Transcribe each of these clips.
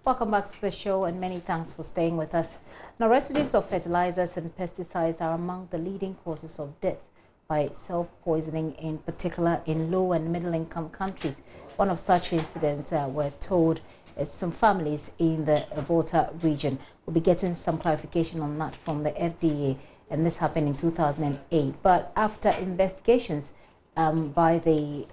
Welcome back to the show and many thanks for staying with us. Now, residues of fertilizers and pesticides are among the leading causes of death by self-poisoning, in particular in low and middle-income countries. One of such incidents, we're told, is some families in the Volta region. We'll be getting some clarification on that from the FDA, and this happened in 2008. But after investigations by the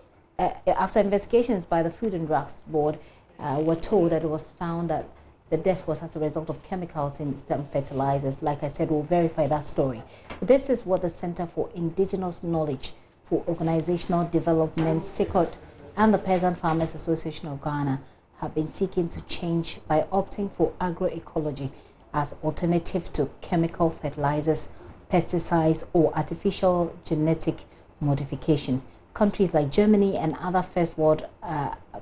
Food and Drugs Board, we're told that it was found that the death was as a result of chemicals in some fertilizers. Like I said, we'll verify that story. This is what the Center for Indigenous Knowledge for Organizational Development, CICOD, and the Peasant Farmers Association of Ghana have been seeking to change by opting for agroecology as alternative to chemical fertilizers, pesticides, or artificial genetic modification. Countries like Germany and other first world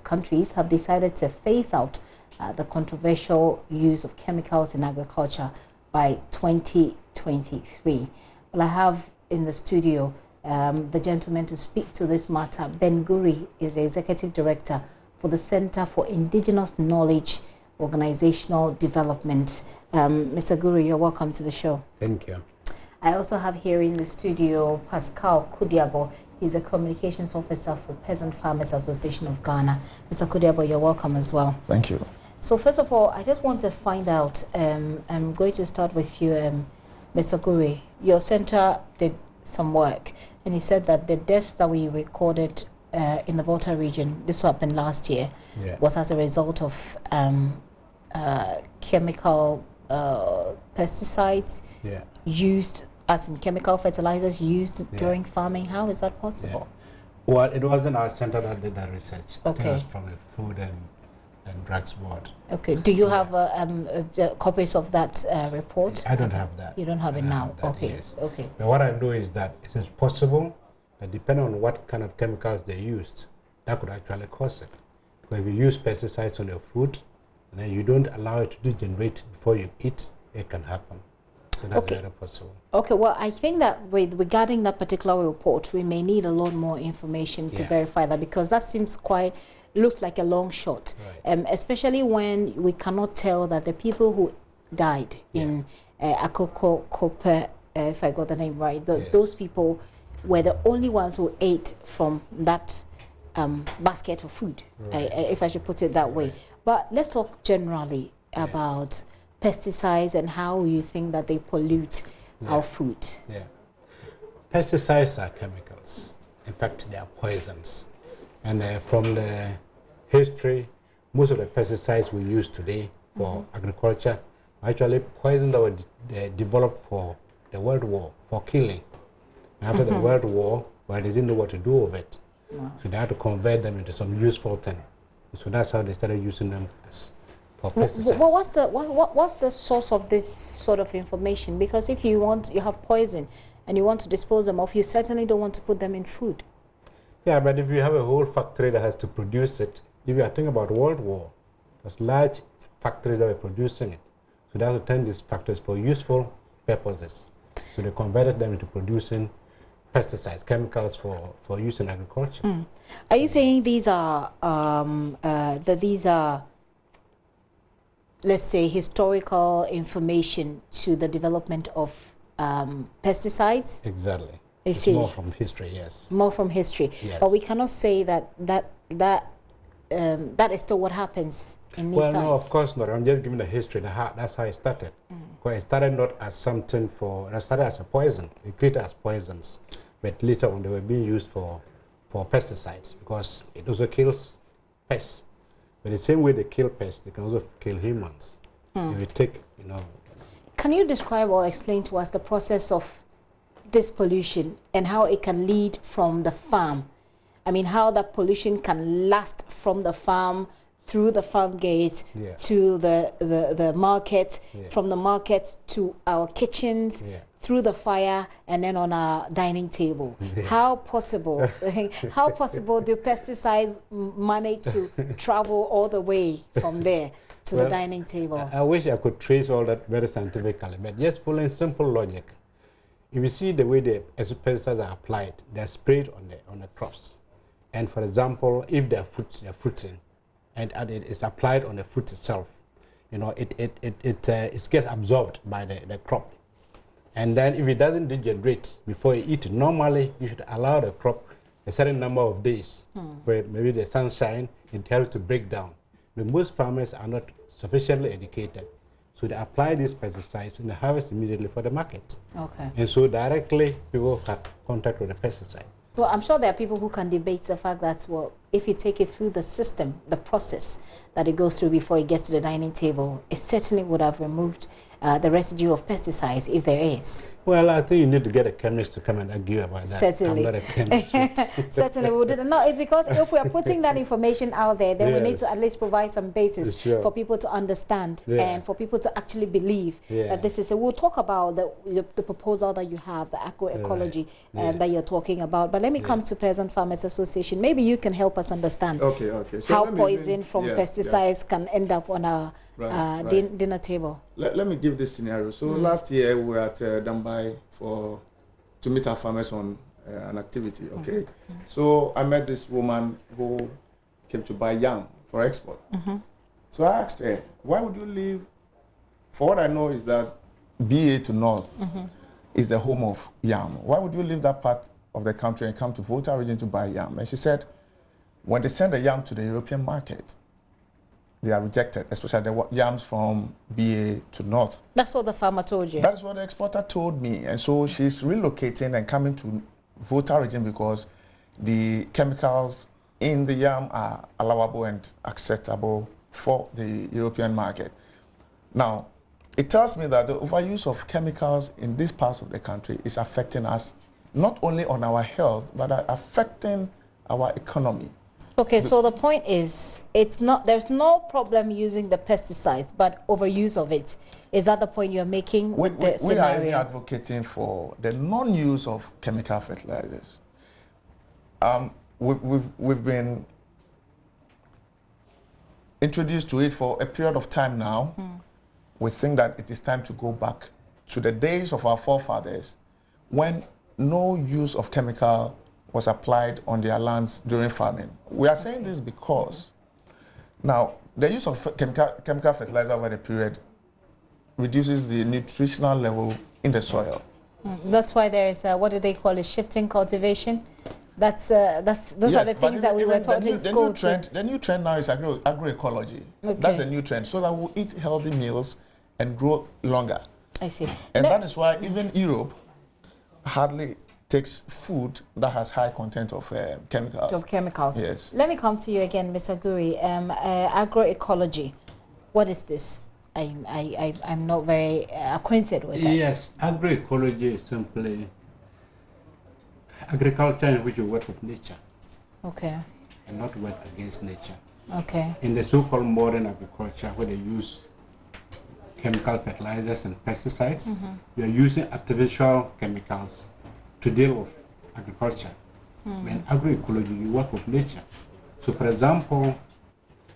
countries have decided to phase out the controversial use of chemicals in agriculture by 2023. Well, I have in the studio the gentleman to speak to this matter. Ben Guri is the Executive Director for the Center for Indigenous Knowledge Organizational Development. Mr. Guri, you're welcome to the show. Thank you. I also have here in the studio Pascal Kudiabo. He's the Communications Officer for Peasant Farmers Association of Ghana. Mr. Kudiabo, you're welcome as well. Thank you. So first of all, I just want to find out, I'm going to start with you, Mr. Guri. Your center did some work, and he said that the deaths that we recorded in the Volta region, this happened last year, was as a result of chemical pesticides used, as in chemical fertilizers used during farming. How is that possible? Well, it wasn't our center that did that research. Okay. It was from the Food and Drugs Board. Okay. Do you have copies of that report? I don't have that. You don't have it now? Okay. Yes. Okay. But what I know is that it is possible that depending on what kind of chemicals they used, that could actually cause it. Because if you use pesticides on your food, and then you don't allow it to degenerate before you eat, it can happen. So that's very possible. Okay, well, I think that regarding that particular report, we may need a lot more information to verify that, because that seems looks like a long shot, especially when we cannot tell that the people who died in Agroecology, if I got the name right, those people were the only ones who ate from that basket of food, if I should put it that way. But let's talk generally about pesticides and how you think that they pollute our food. Pesticides are chemicals. In fact, they are poisons. And from the history, most of the pesticides we use today for agriculture are actually poisons that were developed for the World War, for killing. And after the World War, they didn't know what to do with it. So they had to convert them into some useful thing. So that's how they started using them as for pesticides. What's the source of this sort of information? Because if you have poison and you want to dispose them of, you certainly don't want to put them in food. Yeah, but if you have a whole factory that has to produce it, if you are thinking about World War, there's large factories that were producing it. So they have to turn these factories for useful purposes. So they converted them into producing pesticides, chemicals for use in agriculture. Are you saying these are let's say, historical information to the development of pesticides? Exactly. It's more from history, yes. More from history. Yes. But we cannot say that is still what happens in these times. Well, no, of course not. I'm just giving the history. That's how it started. Because it started not as something it started as a poison. It created as poisons. But later on, they were being used for pesticides, because it also kills pests. But the same way they kill pests, they can also kill humans. If you take, Can you describe or explain to us the process of this pollution and how it can lead from the farm? I mean, how that pollution can last from the farm through the farm gate to the market, from the market to our kitchens, through the fire, and then on our dining table. How possible do pesticides manage to travel all the way from there to the dining table? I wish I could trace all that very scientifically, but just following simple logic. If you see the way the pesticides are applied, they're sprayed on the crops. And for example, if they're fruiting, and it is applied on the fruit itself, you know, it gets absorbed by the crop. And then if it doesn't degenerate before you eat it, normally you should allow the crop a certain number of days where maybe the sunshine, it helps to break down. But most farmers are not sufficiently educated. So they apply these pesticides and they harvest immediately for the market. Okay. And so directly people have contact with the pesticide. Well, I'm sure there are people who can debate the fact that, well, if you take it through the system, the process that it goes through before it gets to the dining table, it certainly would have removed the residue of pesticides, if there is. Well, I think you need to get a chemist to come and argue about that. Certainly. I'm not a chemist. Certainly, we didn't. No, it's because if we are putting that information out there, then we need to at least provide some basis for people to understand and for people to actually believe that this is. So we'll talk about the proposal that you have, the agroecology that you're talking about. But let me come to Peasant Farmers Association. Maybe you can help us understand so how poison from pesticides can end up on our dinner table. Let me give this scenario. So last year we were at Dambai to meet our farmers on an activity. Okay, so I met this woman who came to buy yam for export. So I asked her, why would you leave? For what I know is that BA to North is the home of yam. Why would you leave that part of the country and come to Volta region to buy yam? And she said, when they send the yam to the European market, they are rejected, especially the yams from BA to North. That's what the farmer told you? That's what the exporter told me. And so she's relocating and coming to Volta region because the chemicals in the yam are allowable and acceptable for the European market. Now, it tells me that the overuse of chemicals in these parts of the country is affecting us, not only on our health, but affecting our economy. Okay, so the point is, there's no problem using the pesticides, but overuse of it. Is that the point you're making with the scenario? We are even advocating for the non-use of chemical fertilizers. We've been introduced to it for a period of time now. We think that it is time to go back to the days of our forefathers when no use of chemical was applied on their lands during farming. We are saying this because now the use of chemical fertilizer over the period reduces the nutritional level in the soil. That's why there is what do they call it, shifting cultivation. Those are the things that we were taught in school. The new trend now is agroecology. Okay. That's a new trend, so that we'll eat healthy meals and grow longer. I see. And that is why even Europe hardly takes food that has high content of chemicals. Yes. Let me come to you again, Mr. Guri. Agroecology, what is this? I'm not very acquainted with that. Yes, agroecology is simply agriculture in which you work with nature. Okay. And not work against nature. Okay. In the so-called modern agriculture, where they use chemical fertilizers and pesticides, you are using artificial chemicals to deal with agriculture. In agroecology, you work with nature. So, for example,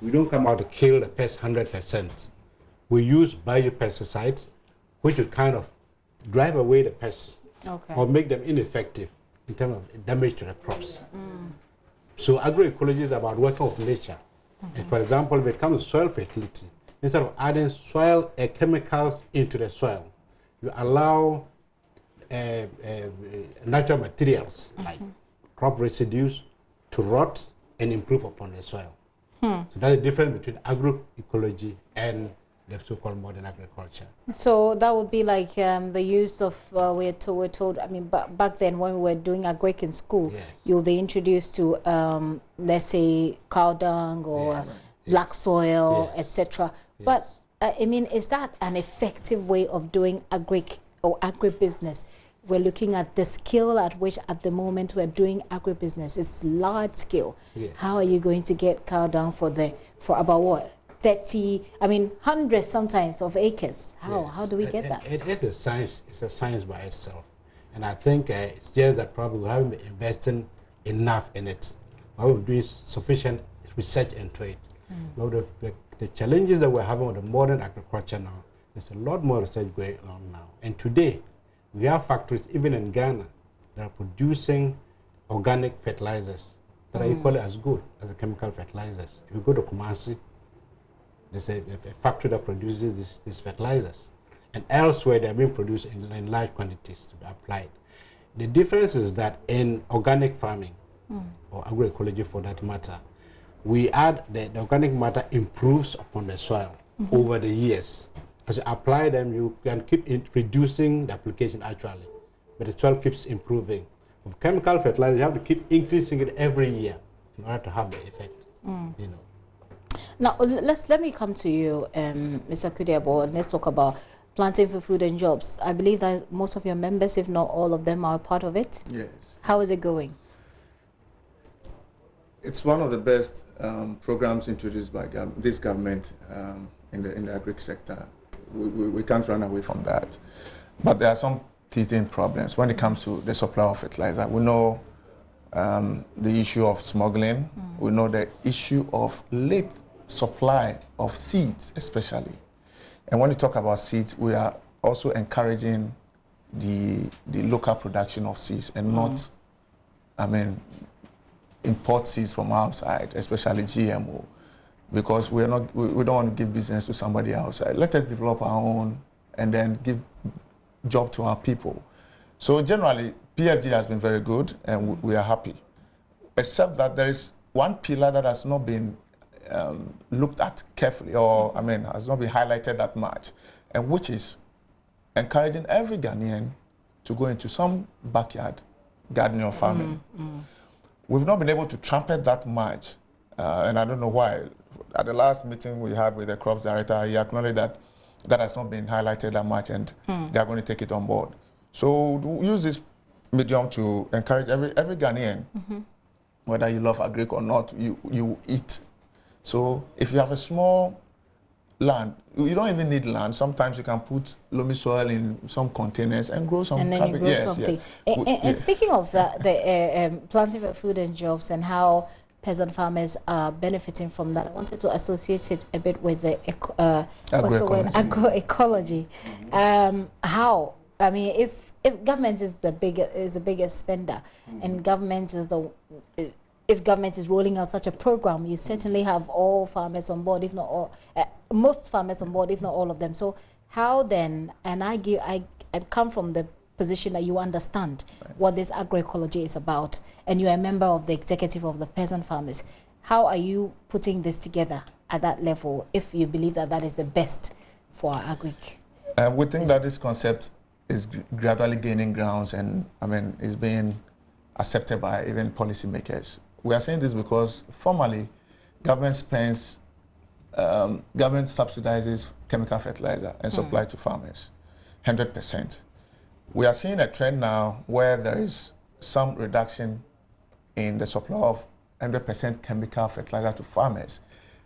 we don't come out to kill the pest 100%. We use biopesticides, which would kind of drive away the pests or make them ineffective in terms of damage to the crops. So, agroecology is about working with nature. And for example, if it comes to soil fertility, instead of adding soil chemicals into the soil, you allow natural materials like crop residues to rot and improve upon the soil. So that's the difference between agroecology and the so-called modern agriculture. So that would be like the use of, we're told, I mean, back then when we were doing agric in school, you would be introduced to, let's say, cow dung or black soil, etc. But, I mean, is that an effective way of doing agric or agribusiness? We're looking at the scale at which at the moment we're doing agribusiness. It's large scale. How are you going to get cow dung for about what? 30, I mean, hundreds sometimes of acres. How do we get that? It is a science. It's a science by itself. And I think it's just that probably we haven't been investing enough in it. We haven't doing sufficient research into it. But the challenges that we're having with the modern agriculture now, there's a lot more research going on now. And today, we have factories, even in Ghana, that are producing organic fertilizers that are equally as good as the chemical fertilizers. If you go to Kumasi, There's a factory that produces these fertilizers. And elsewhere, they're being produced in large quantities to be applied. The difference is that in organic farming, or agroecology for that matter, we add the organic matter improves upon the soil over the years. As you apply them, you can keep reducing the application actually, but the soil keeps improving. With chemical fertilizer, you have to keep increasing it every year in order to have the effect. You know. Now let me come to you, Mr. Kudiabo, and let's talk about Planting for Food and Jobs. I believe that most of your members, if not all of them, are a part of it. Yes. How is it going? It's one of the best programs introduced by this government in the agri sector. We can't run away from that. But there are some teething problems when it comes to the supply of fertilizer. We know the issue of smuggling. We know the issue of late supply of seeds, especially. And when you talk about seeds, we are also encouraging the local production of seeds and not, import seeds from outside, especially GMO, because we don't want to give business to somebody outside. Let us develop our own and then give job to our people. So generally, PFG has been very good, and we are happy, except that there is one pillar that has not been looked at carefully, or has not been highlighted that much, and which is encouraging every Ghanaian to go into some backyard gardening or farming. We've not been able to trumpet that much, and I don't know why. At the last meeting we had with the crops director, he acknowledged that that has not been highlighted that much, and they are going to take it on board. So use this medium to encourage every Ghanaian, whether you love agric or not, you eat. So if you have a small land, you don't even need land. Sometimes you can put loamy soil in some containers and grow some cabbage. You grow something. And speaking of that, the Planting for Food and Jobs and how peasant farmers are benefiting from that, I wanted to associate it a bit with the agroecology. How? I mean, if government is the biggest spender, and government is if government is rolling out such a program, you certainly have all farmers on board, if not all, most farmers on board, if not all of them. So how then? And I come from the position that you understand what this agroecology is about, and you're a member of the executive of the peasant farmers. How are you putting this together at that level, if you believe that that is the best for our agric? We think that this concept is gradually gaining grounds, and is being accepted by even policymakers. We are saying this because formally, government subsidizes chemical fertilizer and supply to farmers, 100%. We are seeing a trend now where there is some reduction in the supply of 100% chemical fertilizer to farmers.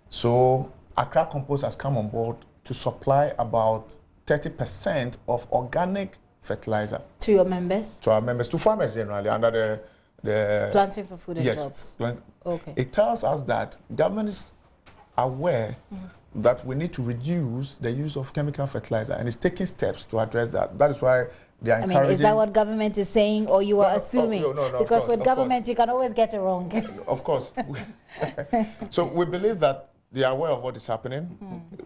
So Accra Compost has come on board to supply about 30% of organic fertilizer. To your members? To our members, to farmers generally, under the Planting for Food and Jobs. Okay. It tells us that government is aware that we need to reduce the use of chemical fertilizer, and is taking steps to address that. That is why they are encouraging. Is that what government is saying, or you are assuming? No, because with government, you can always get it wrong. Of course. So we believe that they are aware of what is happening.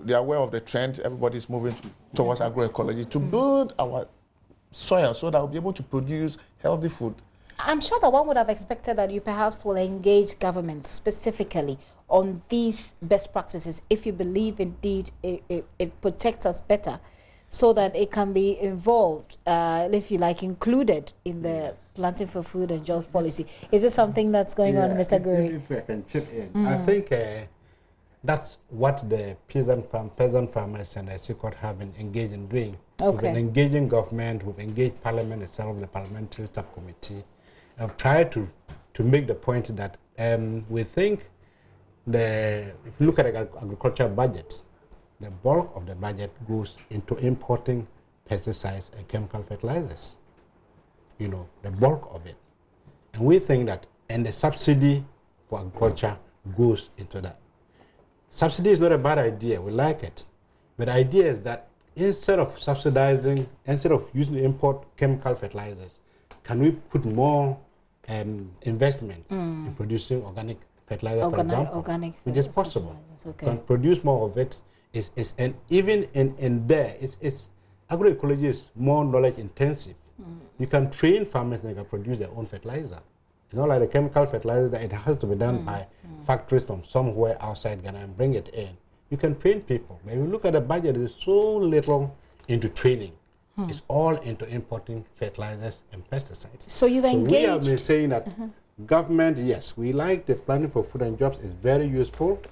They are aware of the trend. Everybody is moving towards agroecology to build our soil so that we'll be able to produce healthy food. I'm sure that one would have expected that you perhaps will engage government specifically on these best practices, if you believe indeed it protects us better, so that it can be involved, if you like, included in the Planting for Food and Jobs policy. Is this something that's going on, Mr. Guri? If I can chip in, I think that's what the peasant farmers and the CCOT have been engaged in doing. Okay. We've been engaging government, we've engaged Parliament itself, the Parliamentary Staff Committee. I've tried to make the point that we think if you look at the agricultural budget, the bulk of the budget goes into importing pesticides and chemical fertilizers. You know, the bulk of it. And we think that, and the subsidy for agriculture goes into that. Subsidy is not a bad idea, we like it. But the idea is that instead of subsidizing, instead of using the import chemical fertilizers, can we put more investments in producing organic fertilizer, for example, organic which is possible. Okay. You can produce more of it. And even in there, agroecology is more knowledge intensive. You can train farmers and they can produce their own fertilizer. It's not like the chemical fertilizer that it has to be done by factories from somewhere outside Ghana and bring it in. You can train people. When you look at the budget, there's so little into training. It's all into importing fertilizers and pesticides. So you've engaged. We have been saying that government, yes, we like the planning for food and jobs is very useful.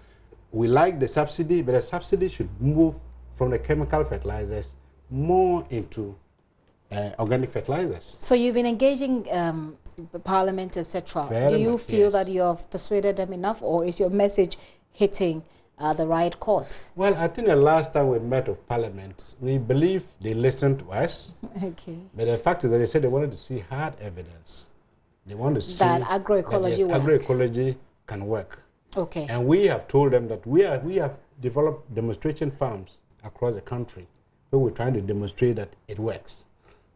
We like the subsidy, but the subsidy should move from the chemical fertilizers more into organic fertilizers. So you've been engaging Parliament, etc. Do you feel that you have persuaded them enough, or is your message hitting the right chords? Well, I think the last time we met with Parliament, we believe they listened to us. Okay. But the fact is that they said they wanted to see hard evidence. They want to see that agroecology that, yes, agroecology can work. Okay. And we have told them that we have developed demonstration farms across the country where we're trying to demonstrate that it works.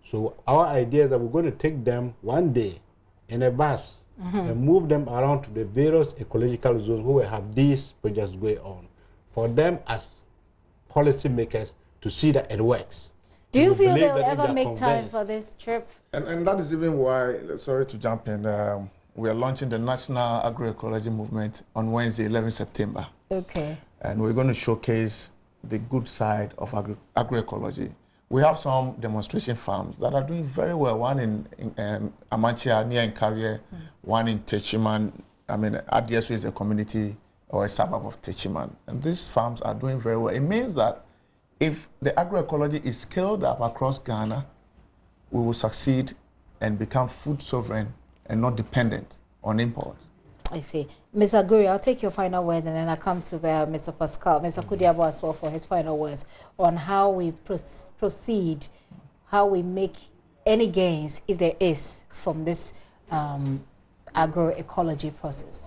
So our idea is that we're going to take them one day in a bus and move them around to the various ecological zones where we have these projects going on, for them as policy makers to see that it works. Do you feel they'll ever make time for this trip? And that is even why, sorry to jump in, we are launching the National Agroecology Movement on Wednesday, 11 September. Okay. And we're going to showcase the good side of agroecology. We have some demonstration farms that are doing very well. One in Amanchia, near Nkawie, one in Techiman. I mean, Adiesu is a community or a suburb of Techiman. And these farms are doing very well. It means that if the agroecology is scaled up across Ghana, we will succeed and become food sovereign and not dependent on imports. I see. Ms. Aguri, I'll take your final word and then I'll come to Mr. Pascal, Mr. Kudiabo as well for his final words on how we proceed, how we make any gains, if there is, from this agroecology process.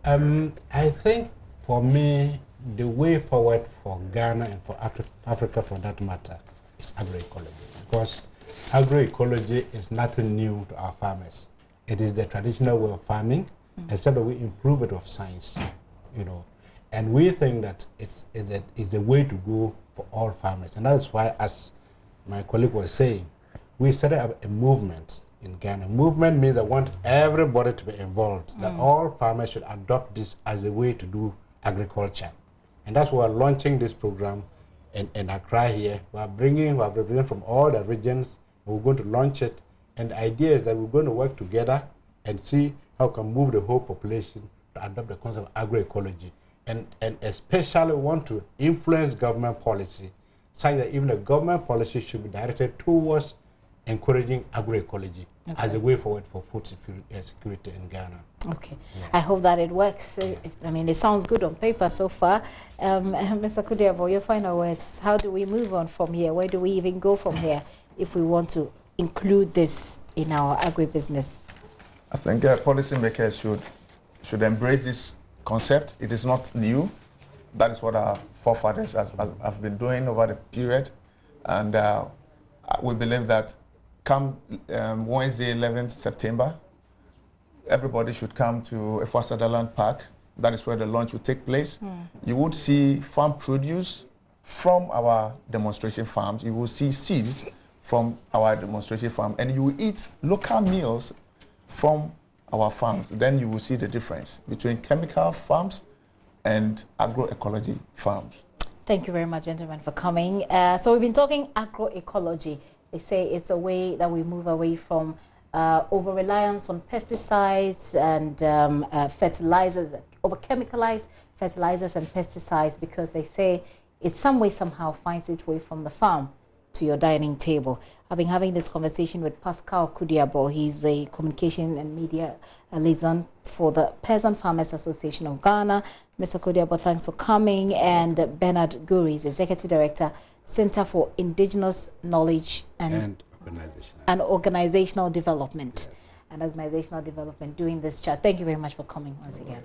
I think for me, the way forward for Ghana and for Africa for that matter is agroecology, because agroecology is nothing new to our farmers. It is the traditional way of farming, except that we improve it with science, you know. And we think that it's the way to go for all farmers. And that is why, as my colleague was saying, we started up a movement in Ghana. Movement means I want everybody to be involved, that all farmers should adopt this as a way to do agriculture. And that's why we're launching this program in Accra here. We're representing from all the regions. We're going to launch it. And the idea is that we're going to work together and see how we can move the whole population to adopt the concept of agroecology. And especially want to influence government policy, such that even the government policy should be directed towards encouraging agroecology as a way forward for food security in Ghana. Okay. Yeah. I hope that it works. I mean, it sounds good on paper so far. Mr. Kudiabo, your final words. How do we move on from here? Where do we even go from here if we want to include this in our agribusiness? I think policymakers should embrace this concept. It is not new. That is what our forefathers have been doing over the period. And we believe that come Wednesday, 11th September, everybody should come to Efwa Sutherland Park. That is where the launch will take place. You would see farm produce from our demonstration farms. You will see seeds from our demonstration farm. And you will eat local meals from our farms. Then you will see the difference between chemical farms and agroecology farms. Thank you very much, gentlemen, for coming. So we've been talking agroecology. They say it's a way that we move away from over-reliance on pesticides and fertilizers, over-chemicalized fertilizers and pesticides, because they say it some way somehow finds its way from the farm to your dining table. I've been having this conversation with Pascal Kudiabo. He's a communication and media liaison for the Peasant Farmers Association of Ghana. Mr. Kudiabo, thanks for coming. And Bernard Guri is Executive Director, Center for Indigenous Knowledge and Organizational Development. Yes. And Organizational Development, doing this chat. Thank you very much for coming once again.